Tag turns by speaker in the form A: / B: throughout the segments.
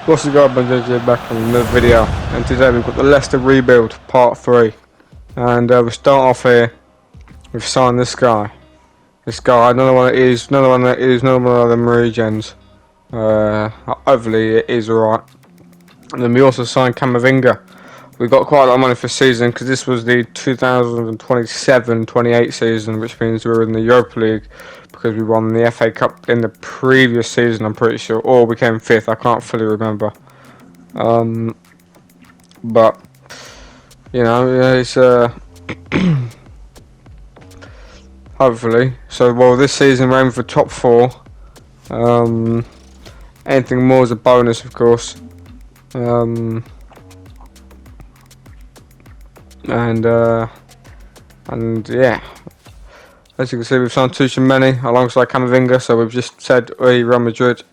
A: What's the guy, Ben JJ, back on another video, and today we've got the Leicester rebuild part 3, and we start off here. We've signed this guy, another one another one of them regens. Hopefully it is alright. And then we also signed Camavinga. We got quite a lot of money for season because this was the 2027-28 season, which means we were in the Europa League because we won the FA Cup in the previous season, I'm pretty sure, or we came 5th. I can't fully remember. But you know, it's hopefully. So, well, this season we're aiming for top 4. Anything more is a bonus, of course. And yeah, as you can see, we've signed Tuchemeni alongside Camavinga. So we've just said, "Hey, Real Madrid,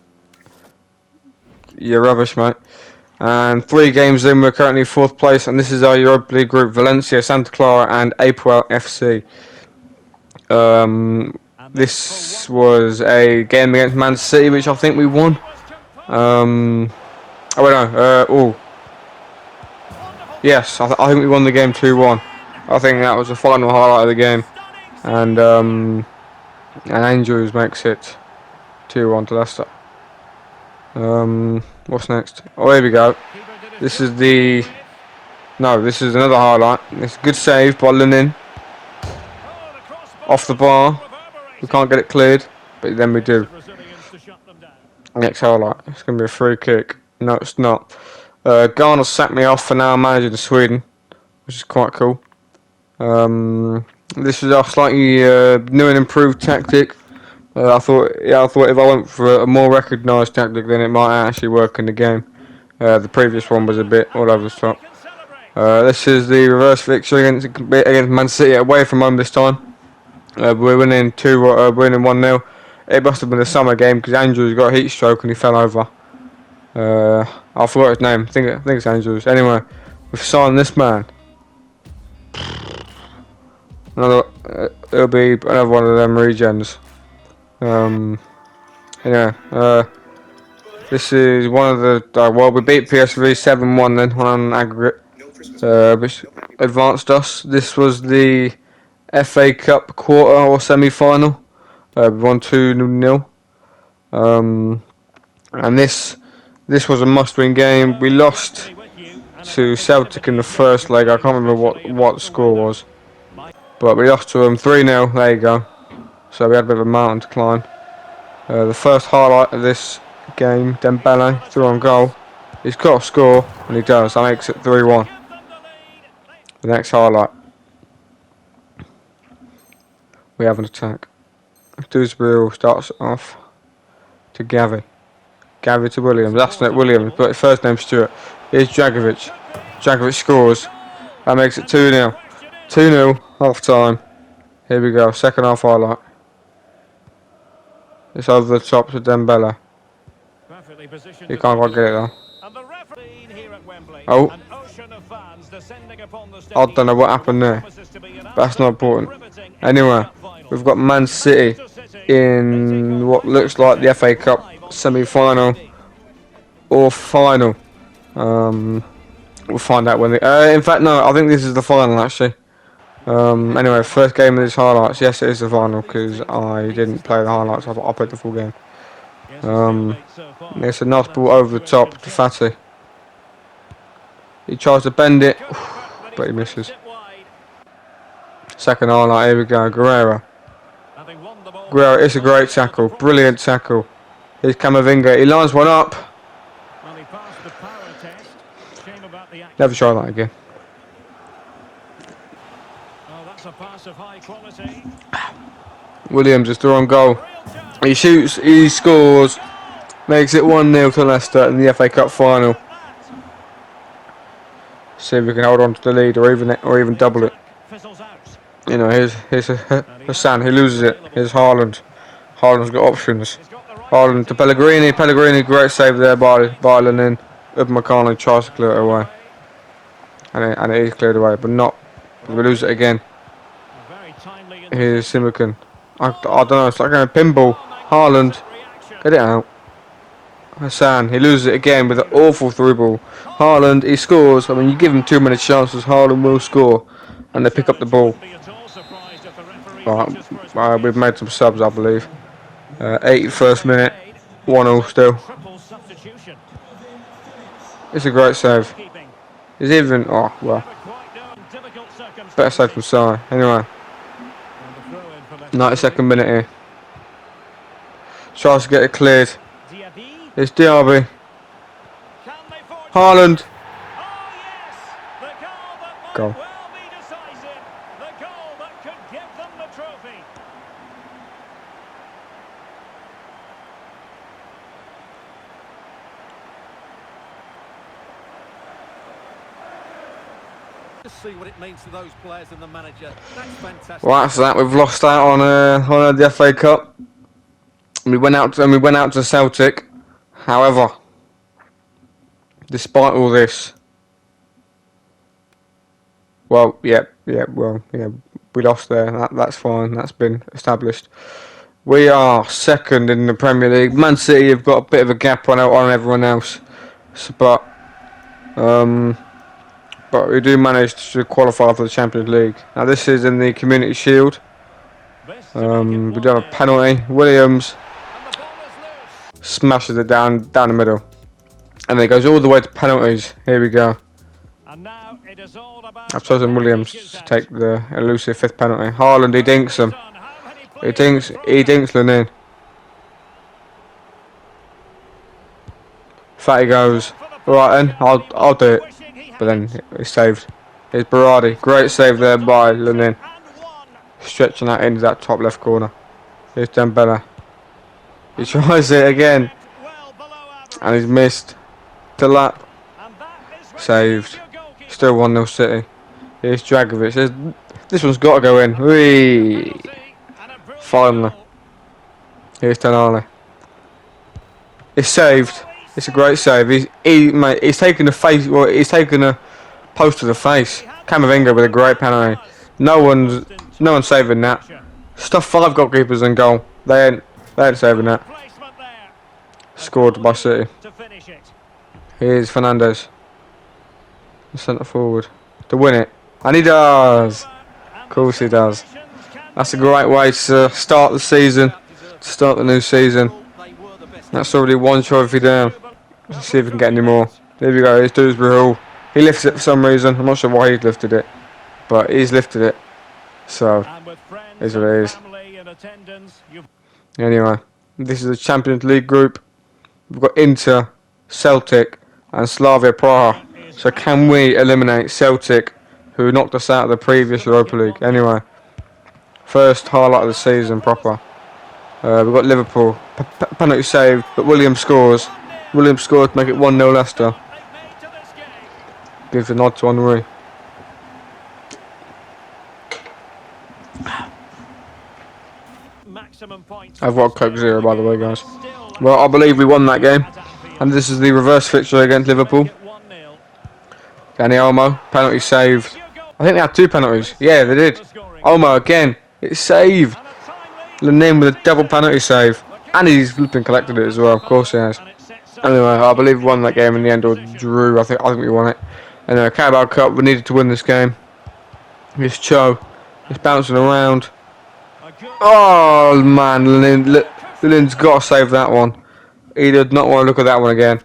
A: you're rubbish, mate." And 3 games in, we're currently 4th place, and this is our Europa League group: Valencia, Santa Clara, and Apoel FC. This was a game against Man City, which I think we won. Oh wait, no. Yes, I think we won the game 2-1. I think that was the final highlight of the game, and Andrews makes it 2-1 to Leicester. What's next? Oh, here we go. This is another highlight. It's a good save by Lunin. Off the bar. We can't get it cleared, but then we do. Next highlight. It's going to be a free kick. No, it's not. Garner sacked me off for now managing Sweden, which is quite cool. This is our slightly new and improved tactic. I thought if I went for a more recognised tactic, then it might actually work in the game. The previous one was a bit all over the top. This is the reverse victory against Man City away from home this time. We're winning 1-0. It must have been a summer game because Andrews got a heat stroke and he fell over. I forgot his name. I think it's Andrews. Anyway, we've signed this man. It'll be another one of them regens. This is one of the well, we beat PSV 7-1 then on aggregate, which advanced us. This was the FA Cup quarter or semi-final. We won 2-0. And this was a must-win game. We lost to Celtic in the first leg. I can't remember what the score was, but we lost to them 3-0. There you go. So we had a bit of a mountain to climb. The first highlight of this game, Dembele through on goal. He's got to score, and he does. That makes it 3-1. The next highlight, we have an attack. Dewsbury starts off to Gavi to Williams. That's not Williams, but his first name's Stuart. Here's Dragovic. Dragovic scores. That makes it 2-0. 2-0, half time. Here we go, second half highlight. It's over the top to Dembele. He can't quite get it though. Oh. I don't know what happened there. That's not important. Anyway, we've got Man City in what looks like the FA Cup semi-final or final. We'll find out when in fact, no, I think this is the final actually. Anyway, first game of these highlights. Yes, it is the final because I didn't play the highlights. I played the full game. It's a nice ball over the top to Fati. He tries to bend it, but he misses. Second highlight. Here we go. Guerrero. It's a great tackle. Brilliant tackle. Here's Camavinga. He lines one up. Never try that again. Williams is through on goal. He shoots, he scores, makes it 1-0 to Leicester in the FA Cup final. See if we can hold on to the lead or even double it. You know, here's Hassan, he loses it. Here's Haaland. Haaland's got options. Haaland to Pellegrini. Pellegrini, great save there by Lunin. Upamecano tries to clear it away. And it is cleared away, but not. We lose it again. Here's Simicon. I don't know, it's like a pinball. Haaland, get it out. Hassan, he loses it again with an awful through ball. Haaland, he scores. I mean, you give him too many chances, Haaland will score. And they pick up the ball. Right, we've made some subs, I believe. 81st minute, 1-0 still. It's a great save. It's even, oh, well. Better save from Sai. Anyway. 92nd minute here. Tries to get it cleared. It's Diaby. Haaland. Goal.
B: See what it means to those players and the manager. That's fantastic.
A: Well, that's that. We've lost out on the FA Cup. We went out to Celtic. However, despite all this, well, we lost there. That's fine. That's been established. We are second in the Premier League. Man City have got a bit of a gap on everyone else, but we do manage to qualify for the Champions League. Now this is in the Community Shield. We do have a penalty. Williams smashes it down the middle, and then it goes all the way to penalties. Here we go. I've chosen Williams to take the elusive 5th penalty. Haaland, he dinks him. He dinks Lenin. Fatty goes, right then, I'll do it. But then it's saved. It's Berardi. Great save there by Lenin. Stretching that into that top left corner. Here's Dembele. He tries it again. And he's missed. Delap. Saved. Still 1-0 City. Here's Dragovic. This one's got to go in. Whee! Finally. Here's Tonali. It's saved. It's a great save. He's taken the face. Well, he's taken a post to the face. Camavinga with a great penalty. No one's saving that. Stuff 5 goalkeepers in goal. They ain't saving that. Scored by City. Here's Fernandes, the centre forward, to win it, and he does. Of course he does. That's a great way to start the season, to start the new season. That's already 1 trophy down. Let's see if we can get any more. There we go, here's Dewsbury Hall. He lifts it for some reason. I'm not sure why he's lifted it, but he's lifted it. So, here's what it is. Anyway, this is the Champions League group. We've got Inter, Celtic, and Slavia Praha. So can we eliminate Celtic, who knocked us out of the previous Europa League? Anyway, first highlight of the season proper. We've got Liverpool. Penalty saved, but Williams scores. Williams scored to make it 1-0 Leicester. Gives a nod to Henry. I've got a Coke Zero, by the way, guys. Well, I believe we won that game. And this is the reverse fixture against Liverpool. Danny Olmo, penalty saved. I think they had 2 penalties. Yeah, they did. Olmo again. It's saved. Lenin with a double penalty save. And he's flipping collected it as well. Of course he has. Anyway, I believe we won that game in the end, or drew. I think we won it. Anyway, Carabao Cup, we needed to win this game. Here's Cho. He's bouncing around. Oh man, Lenin's got to save that one. He did not want to look at that one again.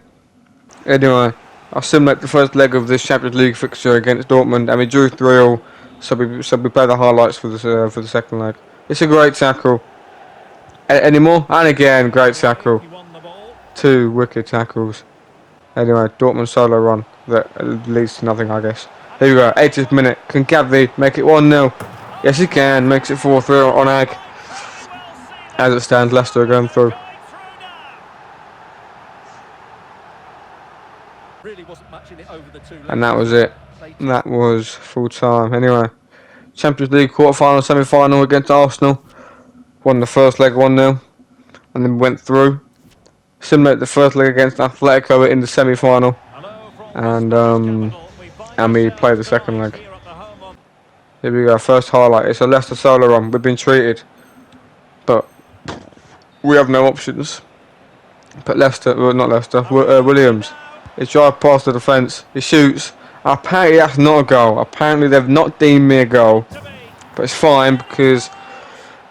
A: Anyway, I'll simulate the first leg of this Champions League fixture against Dortmund, and we drew 3-3. So we play the highlights for the second leg. It's a great tackle. Any more? And again, great tackle. 2 wicked tackles. Anyway, Dortmund solo run that leads to nothing, I guess. Here we go, 80th minute. Can Gavi make it 1-0? Yes, he can. Makes it 4-3 on Ag. As it stands, Leicester are going through. And that was it. That was full time. Anyway, Champions League quarter-final, semi-final against Arsenal. Won the first leg 1-0. And then went through. Simulate the first leg against Atletico in the semi-final. And we played the second leg. Here we go, first highlight. It's a Leicester solo run. We've been treated, but we have no options. But Leicester, well, not Leicester, Williams. He drives past the defence. He shoots. Apparently that's not a goal. Apparently they've not deemed me a goal. But it's fine because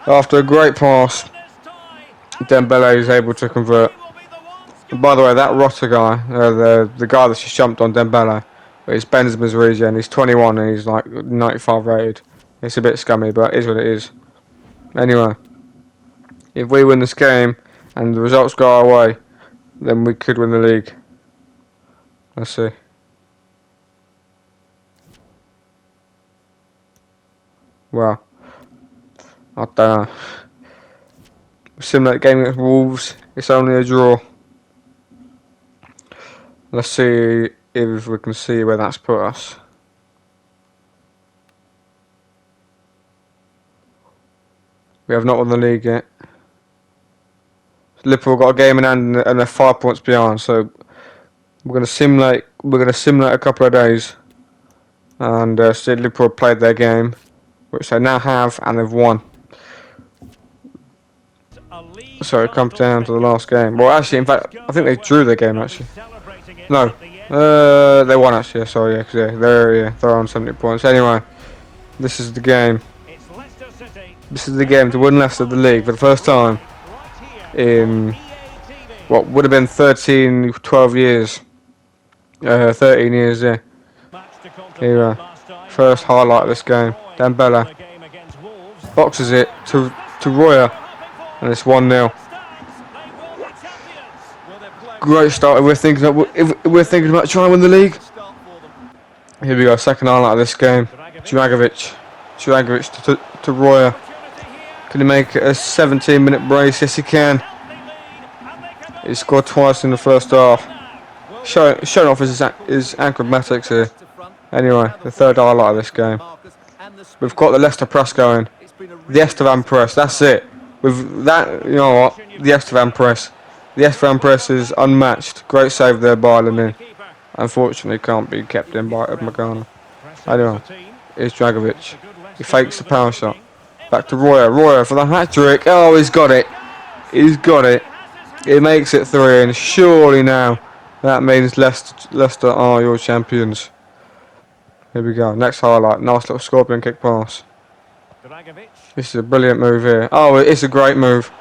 A: after a great pass, Dembele is able to convert. And by the way, that Rotter guy, the guy that's just jumped on Dembele, is Benzema's regen. He's 21 and he's like 95 rated. It's a bit scummy, but it is what it is. Anyway, if we win this game and the results go our way, then we could win the league. Let's see. Well, I don't know. Similar game against Wolves, it's only a draw. Let's see if we can see where that's put us. We have not won the league yet. Liverpool got a game in hand and they're 5 points behind, so we're going to simulate. We're going to simulate a couple of days, and see Liverpool played their game, which they now have, and they've won. So it comes down to the last game. Well, actually, in fact, I think they drew their game actually. No, they won actually. Sorry, yeah, because they're on 70 points. Anyway, this is the game. This is the game to win Leicester the league for the first time in what would have been 12 years. 13 years, yeah. Here we are. First highlight of this game. Dembele boxes it to Royer, and it's 1-0. Great start. We're thinking about trying to win the league. Here we go. Second highlight of this game. Dragovic to Royer. Can he make it a 17-minute brace? Yes, he can. He scored twice in the first half. Showing off his acrobatics here. Anyway, the third highlight of this game. We've got the Leicester press going. The Estevan press, that's it. With that, you know what? The Estevan press. The Estevan press is unmatched. Great save there by Lenin. Unfortunately, can't be kept in by Magana. Anyway, here's Dragovic. He fakes the power shot. Back to Royer. Royer for the hat-trick. Oh, he's got it. He's got it. He makes it 3, and surely now that means Leicester are your champions. Here we go. Next highlight. Nice little scorpion kick pass. This is a brilliant move here. Oh, it's a great move.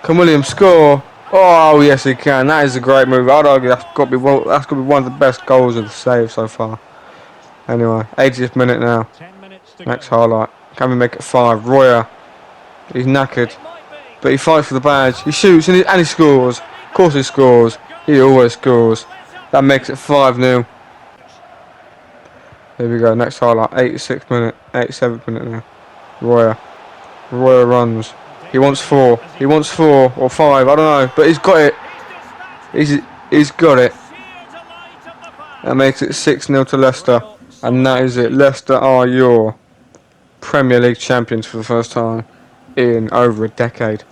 A: Can Williams score? Oh, yes, he can. That is a great move. I'd argue that's got to be one of the best goals of the save so far. Anyway, 80th minute now. Next highlight. Can we make it 5? Royer. He's knackered, but he fights for the badge. He shoots and he scores. Of course he scores. He always scores. That makes it 5-0. Here we go. Next highlight. 86th minute. 87th minute now. Royer runs. He wants 4. He wants 4 or 5. I don't know, but he's got it. He's got it. That makes it 6-0 to Leicester, and that is it. Leicester are your Premier League champions for the first time in over a decade.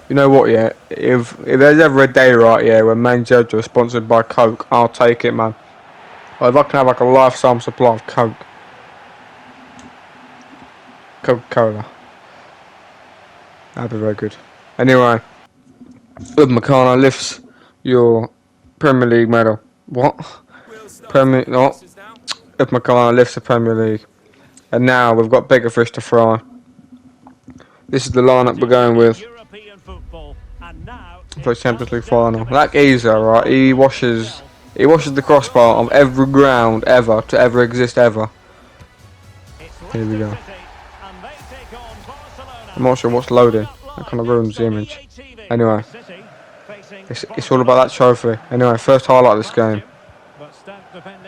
A: You know what, yeah? If there's ever a day, right, yeah, when Manchester are sponsored by Coke, I'll take it, man. Or if I can have like a lifetime supply of Coca-Cola, that'd be very good. Anyway, Upamecano lifts your Premier League medal. What? Upamecano lifts the Premier League. And now we've got bigger fish to fry. This is the lineup we're going with for the Champions League final. That geezer, right? He washes the crossbar of every ground ever to ever exist ever. Here we go. I'm not sure what's loading. That kind of ruins the image. Anyway, it's all about that trophy. Anyway, first highlight of this game.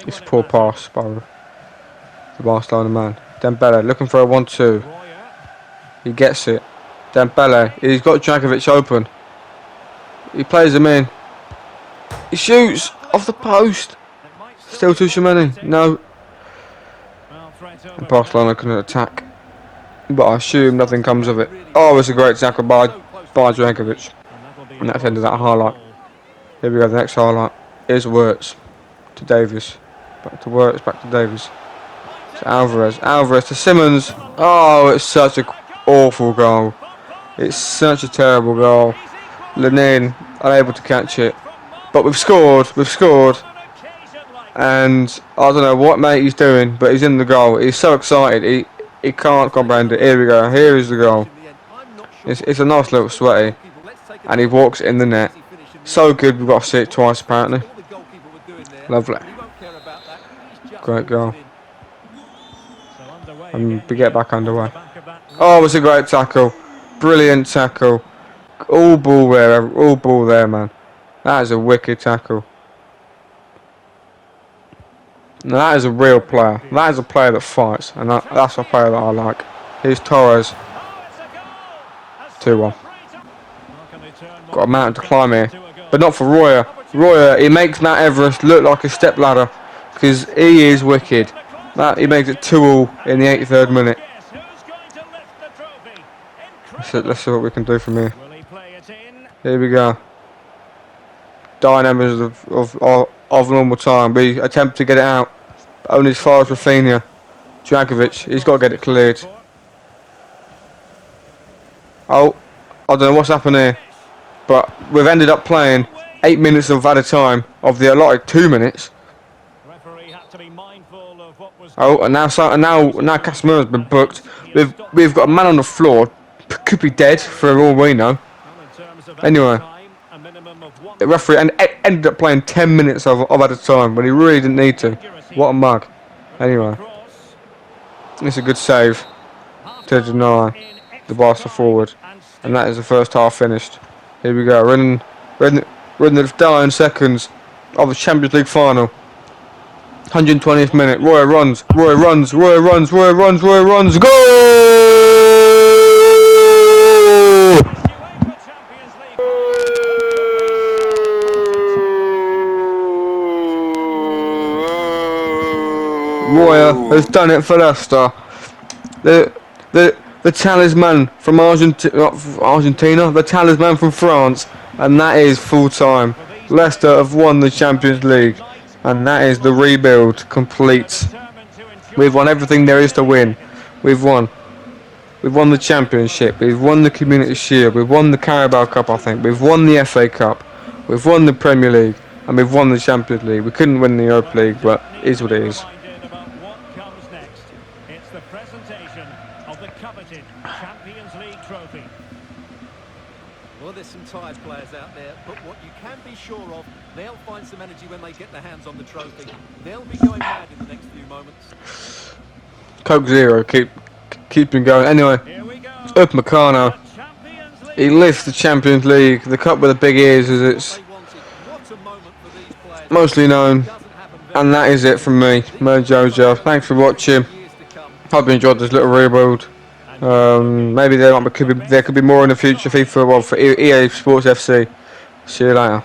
A: It's a poor pass by the Barcelona man. Dembele looking for a 1-2. He gets it. Dembele, he's got Dragovic open. He plays him in. He shoots off the post. Still too many. No. And Barcelona can attack, but I assume nothing comes of it. Oh, it's a great tackle by Dragovic. And that's the end of that highlight. Here we go, the next highlight. Here's Wirtz to Davies. Back to Wirtz, back to Davies. To Alvarez to Simmons. Oh, it's such a awful goal. It's such a terrible goal. Lenin unable to catch it. But we've scored. We've scored. And I don't know what mate he's doing, but he's in the goal. He's so excited. He can't comprehend it. Here we go. Here is the goal. It's a nice little sweaty. And he walks in the net. So good, we've got to see it twice apparently. Lovely. Great goal. And we get back underway. Oh, it was a great tackle. Brilliant tackle. All ball there, man. That is a wicked tackle. Now that is a real player. That is a player that fights, and that's a player that I like. Here's Torres. 2-1. Got a mountain to climb here, but not for Royer. Royer, he makes Mount Everest look like a stepladder, because he is wicked. He makes it 2-2 in the 83rd minute. Let's see what we can do from here. Here we go. Dynamos of normal time. We attempt to get it out. Only as far as Rafinha. Dragovic, he's got to get it cleared. Oh, I don't know what's happened here. But we've ended up playing 8 minutes of added time of the allotted 2 minutes. Oh, and now Casemiro's been booked. We've got a man on the floor. Could be dead for all we know. Anyway, the referee ended up playing 10 minutes of added time when he really didn't need to. What a mug. Anyway, it's a good save to deny the Barca forward, and that is the first half finished. Here we go. We're in the dying seconds of the Champions League final. 120th minute. Roy runs. Goal! Royer has done it for Leicester. The talisman from Argentina, the talisman from France, and that is full time. Leicester have won the Champions League, and that is the rebuild complete. We've won everything there is to win. We've won the Championship. We've won the Community Shield. We've won the Carabao Cup. I think we've won the FA Cup. We've won the Premier League, and we've won the Champions League. We couldn't win the Europa League, but it is what it is.
C: It's the presentation of the coveted Champions League trophy.
B: Well, there's some tired players out there, but what you can be sure of, they'll find some energy when they get their hands on the trophy. They'll be going mad in the next few moments.
A: Coke Zero, keep him going. Anyway, Up Meccano. He lifts the Champions League, the cup with the big ears as it's mostly known. And that is it from me, Mojojo. Thanks for watching. Hope you enjoyed this little rebuild. Maybe there could be more in the future. FIFA, well, for EA Sports FC. See you later.